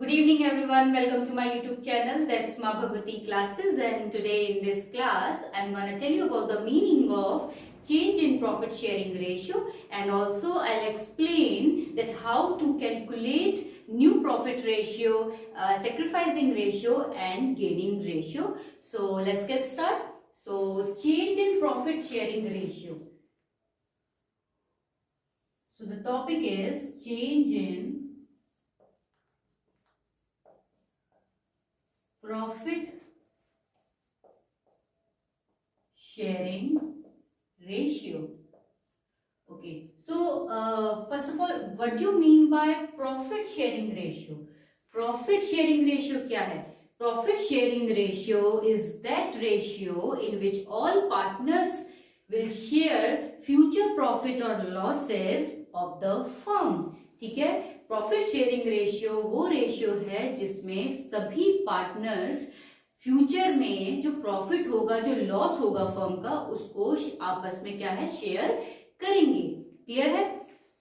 Good evening everyone, welcome to my YouTube channel, that's Ma Bhagwati Classes, and today in this class I'm going to tell you about the meaning of change in profit sharing ratio, and also I'll explain that how to calculate new profit ratio, sacrificing ratio and gaining ratio. So let's get started. So change in profit sharing ratio. So the topic is change in profit sharing ratio. Okay, so first of all, what do you mean by profit sharing ratio? Profit sharing ratio क्या है? Profit sharing ratio is that ratio in which all partners will share future profit or losses of the firm. ठीक है, profit sharing ratio वो ratio है जिसमें सभी partners future में जो प्रॉफिट होगा, जो लॉस होगा फर्म का, उसको आपस में क्या है, शेयर करेंगे. क्लियर है?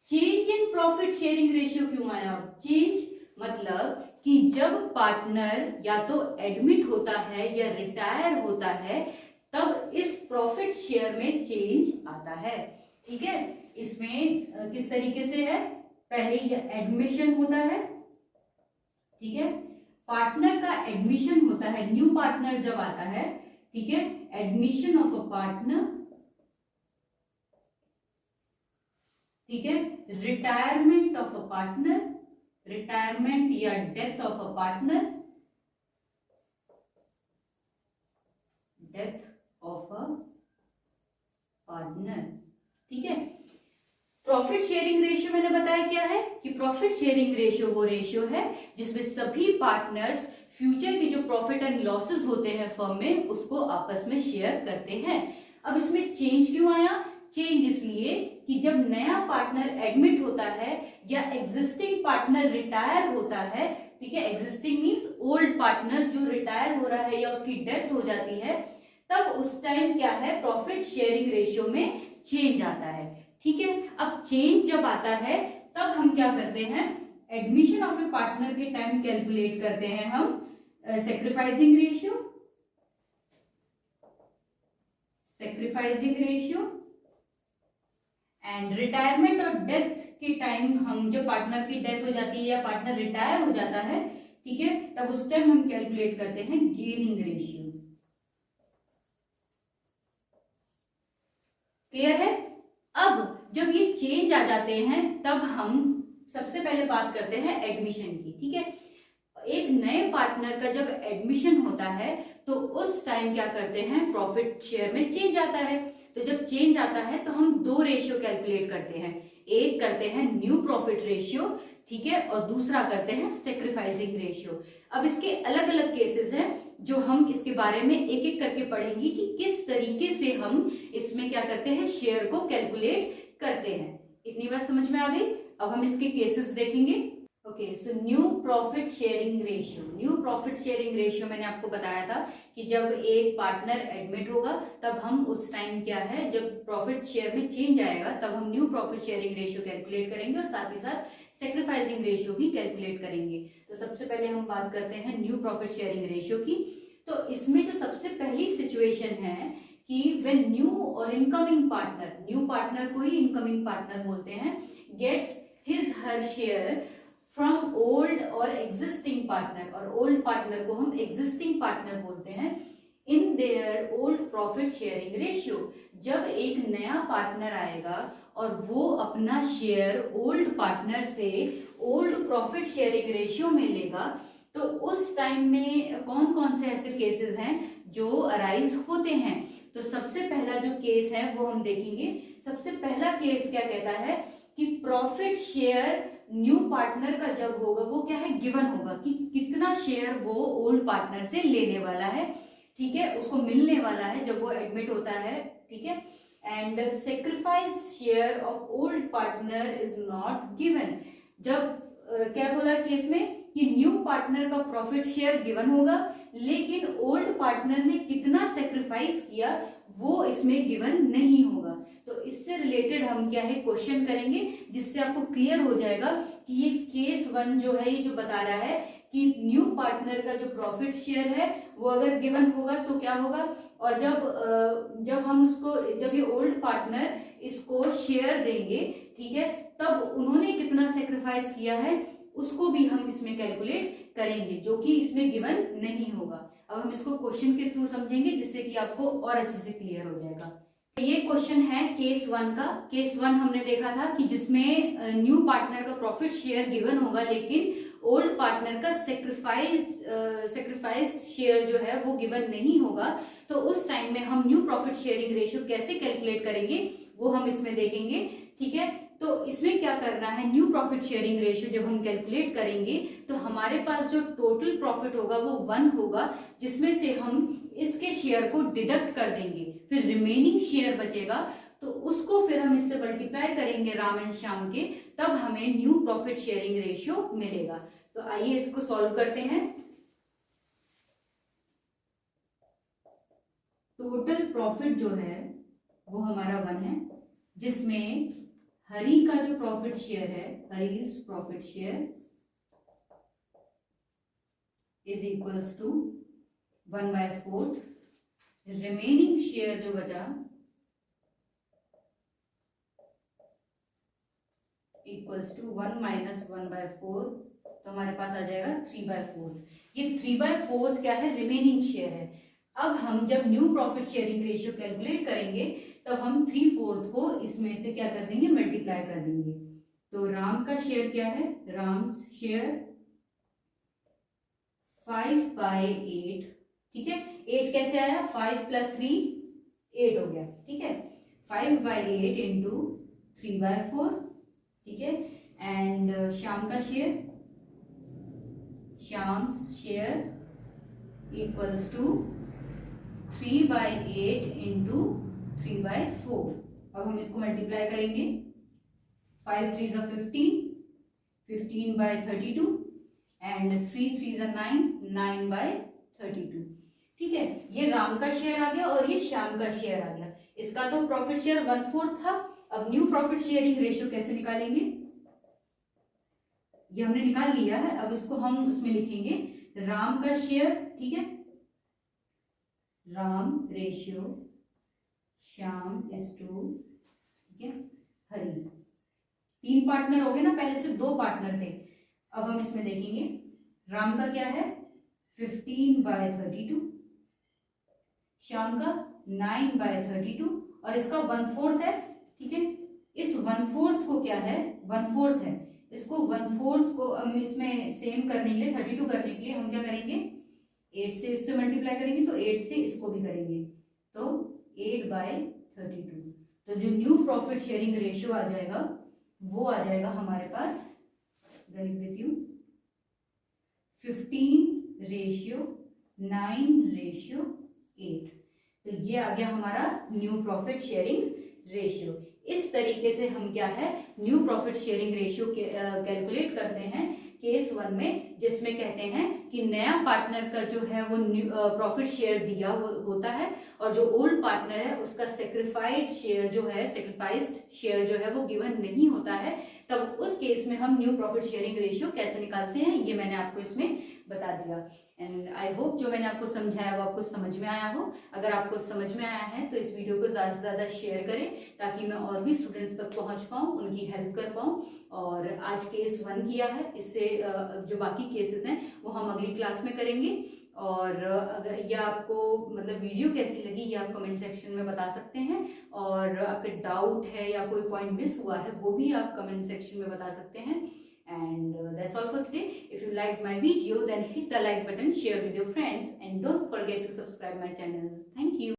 Change in profit sharing ratio क्यों आया? चेंज मतलब कि जब पार्टनर या तो एडमिट होता है या रिटायर होता है तब इस प्रॉफिट शेयर में चेंज आता है. ठीक है, इसमें किस तरीके से है? पहले ये एडमिशन होता है. ठीक है, पार्टनर का एडमिशन होता है, न्यू पार्टनर जब आता है. ठीक है, एडमिशन ऑफ अ पार्टनर. ठीक है, retirement of a partner, retirement या death of a partner, death of a partner. ठीक है, प्रॉफिट शेयरिंग रेशियो मैंने बताया क्या है कि प्रॉफिट शेयरिंग रेशियो वो रेशियो है जिसमें सभी पार्टनर्स फ्यूचर के जो प्रॉफिट एंड लॉसेस होते हैं फर्म में उसको आपस में शेयर करते हैं. अब इसमें चेंज क्यों आया? चेंज इसलिए कि जब नया पार्टनर एडमिट होता है या एग्जिस्टिंग पार्टनर रिटायर होता है. ठीक है, एग्जिस्टिंग मीन्स ओल्ड पार्टनर जो रिटायर हो रहा है या उसकी डेथ हो जाती है, तब उस टाइम क्या है, प्रॉफिट शेयरिंग रेशियो में चेंज आता है. ठीक है, अब चेंज जब आता है तब हम क्या करते हैं, एडमिशन ऑफ ए पार्टनर के टाइम कैलकुलेट करते हैं हम sacrificing ratio, sacrificing ratio, and retirement और डेथ के टाइम हम जब पार्टनर की डेथ हो जाती है या पार्टनर रिटायर हो जाता है, ठीक है, तब उस टाइम हम कैलकुलेट करते हैं गेनिंग रेशियो. क्लियर है? अब जब ये चेंज आ जाते हैं तब हम सबसे पहले बात करते हैं एडमिशन की. ठीक है, एक नए पार्टनर का जब एडमिशन होता है तो उस टाइम क्या करते हैं, प्रॉफिट शेयर में चेंज आता है. तो जब चेंज आता है तो हम दो रेशियो कैलकुलेट करते हैं. एक करते हैं न्यू प्रॉफिट रेशियो, ठीक है, और दूसरा करते हैं सेक्रीफाइसिंग रेशियो. अब इसके अलग अलग केसेस हैं जो हम इसके बारे में एक एक करके पढ़ेंगे कि किस तरीके से हम इसमें क्या करते हैं, शेयर को कैलकुलेट करते हैं. इतनी बात समझ में आ गई? अब हम इसके केसेस देखेंगे. Okay, so new profit sharing ratio. New profit sharing ratio मैंने आपको बताया था कि जब एक पार्टनर एडमिट होगा तब हम उस टाइम क्या है, जब प्रॉफिट शेयर में चेंज आएगा तब हम new profit sharing ratio calculate करेंगे और साथ ही साथ सैक्रिफाइसिंग रेशियो भी कैलकुलेट करेंगे. तो सबसे पहले हम बात करते हैं न्यू प्रॉफिट शेयरिंग रेशियो की. तो इसमें जो सबसे पहली सिचुएशन है कि व्हेन न्यू और इनकमिंग पार्टनर, न्यू पार्टनर को ही इनकमिंग पार्टनर बोलते हैं, gets his her share from old और एग्जिस्टिंग पार्टनर, और ओल्ड पार्टनर को हम एग्जिस्टिंग पार्टनर बोलते हैं, in their old profit sharing ratio. जब एक नया पार्टनर आएगा और वो अपना शेयर ओल्ड पार्टनर से ओल्ड प्रॉफिट शेयरिंग रेशियो में लेगा, तो उस टाइम में कौन कौन से ऐसे केसेस हैं जो अराइज होते हैं. तो सबसे पहला जो केस है वो हम देखेंगे. सबसे पहला केस क्या कहता है कि प्रॉफिट शेयर न्यू पार्टनर का जब होगा वो क्या है, गिवन होगा कि कितना शेयर वो ओल्ड पार्टनर से लेने वाला है. ठीक है, उसको मिलने वाला है जब वो एडमिट होता है. ठीक है, and sacrificed share of old partner is not given. जब क्या बोला केस में कि न्यू पार्टनर का प्रॉफिट शेयर गिवन होगा लेकिन ओल्ड पार्टनर ने कितना सेक्रीफाइस किया वो इसमें गिवन नहीं होगा। तो इससे रिलेटेड हम क्या है क्वेश्चन करेंगे, जिससे आपको क्लियर हो जाएगा कि ये केस 1 जो है ये जो बता रहा है कि न्यू पार्टनर का जो प्रॉफिट शेयर है वो अगर गिवन होगा तो क्या होगा, और जब हम उसको, जब ये ओल्ड पार्टनर इसको शेयर देंगे, ठीक है, तब उन्होंने कितना सेक्रीफाइस किया है उसको भी हम इसमें कैलकुलेट करेंगे, जो कि इसमें गिवन नहीं होगा। अब हम इसको क्वेश्चन के थ्रू समझेंगे, जिससे कि आपको और अच्छे से क्लियर हो जाएगा। तो ये क्वेश्चन है केस 1 का। केस 1 हमने देखा था कि जिसमें न्यू पार्टनर का प्रॉफिट शेयर गिवन होगा, लेकिन ओल्ड पार्टनर का सेक्रीफाइस्ड शेयर जो है वो गिवन नहीं होगा। तो उस टाइम में हम न्यू प्रॉफिट शेयरिंग रेशियो कैसे कैलकुलेट करेंगे वो हम इसमें देखेंगे, ठीक है। तो इसमें क्या करना है, न्यू प्रॉफिट शेयरिंग रेशियो जब हम कैलकुलेट करेंगे तो हमारे पास जो टोटल प्रॉफिट होगा वो 1 होगा, जिसमें से हम इसके शेयर को डिडक्ट कर देंगे, फिर रिमेनिंग शेयर बचेगा तो उसको फिर हम इससे मल्टीप्लाई करेंगे राम एंड श्याम के, तब हमें न्यू प्रॉफिट शेयरिंग रेशियो मिलेगा। तो आइए इसको सॉल्व करते हैं। टोटल प्रॉफिट जो है वो हमारा 1 है, जिसमें हरी का जो प्रॉफिट शेयर है, Hari's profit share is equals to 1/4, remaining share जो बचा इक्वल्स टू 1 - 1/4, तो हमारे पास आ जाएगा 3/4। ये 3/4 क्या है, रिमेनिंग शेयर है। अब हम जब new profit sharing ratio calculate करेंगे तब हम 3/4 को इसमें से क्या कर देंगे, मल्टीप्लाई कर देंगे। तो राम का शेयर क्या है, राम शेयर 5/8, ठीक है। 8 कैसे आया, 5 + 3 8 हो गया, ठीक है। 5/8 इंटू 3/4, ठीक है। एंड श्याम का share, Shyam share equals to 3/8 into 3/4। अब हम इसको मल्टीप्लाई करेंगे, 5 3 = 15, 15/32 एंड 3 3 = 9, 9/32, ठीक है। ये राम का शेयर आ गया और ये श्याम का शेयर आ गया। इसका तो प्रॉफिट शेयर 1/4 था। अब न्यू प्रॉफिट शेयरिंग रेशियो कैसे निकालेंगे, ये हमने निकाल लिया है। अब इसको हम उसमें लिखेंगे राम का शेयर, ठीक है, Ram ratio Shyam is to, ठीक है, हरी। 3 पार्टनर हो गए ना, पहले सिर्फ 2 पार्टनर थे। अब हम इसमें देखेंगे राम का क्या है 15/32, श्याम का 9/32 और इसका 1/4 है, ठीक है। इस 1/4 को क्या है, 1/4 है, इसको 1/4 को हम इसमें सेम करने के लिए 32 करने के लिए हम क्या करेंगे, 8 से इससे मल्टीप्लाई करेंगे, तो 8 से इसको भी करेंगे, तो 8/32। तो जो न्यू प्रॉफिट शेयरिंग रेशियो आ जाएगा वो आ जाएगा हमारे पास, लिख देती हूँ, 15/9/8। तो ये आ गया हमारा न्यू प्रॉफिट शेयरिंग रेशियो। इस तरीके से हम क्या है new profit sharing ratio calculate करते हैं केस 1 में, जिसमें कहते हैं कि नया पार्टनर का जो है वो प्रॉफिट शेयर दिया होता है और जो ओल्ड पार्टनर है उसका सेक्रीफाइड शेयर जो है, सेक्रीफाइस्ड शेयर जो है वो गिवन नहीं होता है। तब उस केस में हम न्यू प्रॉफिट शेयरिंग रेशियो कैसे निकालते हैं ये मैंने आपको इसमें बता दिया। एंड आई होप जो मैंने आपको समझाया वो आपको समझ में आया हो। अगर आपको समझ में आया है तो इस वीडियो को ज़्यादा से ज़्यादा शेयर करें ताकि मैं और भी स्टूडेंट्स तक पहुंच पाऊँ, उनकी हेल्प कर पाऊँ। और आज केस 1 किया है, इससे जो बाकी केसेस हैं वो हम अगली क्लास में करेंगे। और अगर ये आपको मतलब वीडियो कैसी लगी ये आप कमेंट सेक्शन में बता सकते हैं, और आपके डाउट है या कोई पॉइंट मिस हुआ है वो भी आप कमेंट सेक्शन में बता सकते हैं। And that's all for today. If you liked my video, then hit the like button, share with your friends, and don't forget to subscribe my channel. Thank you.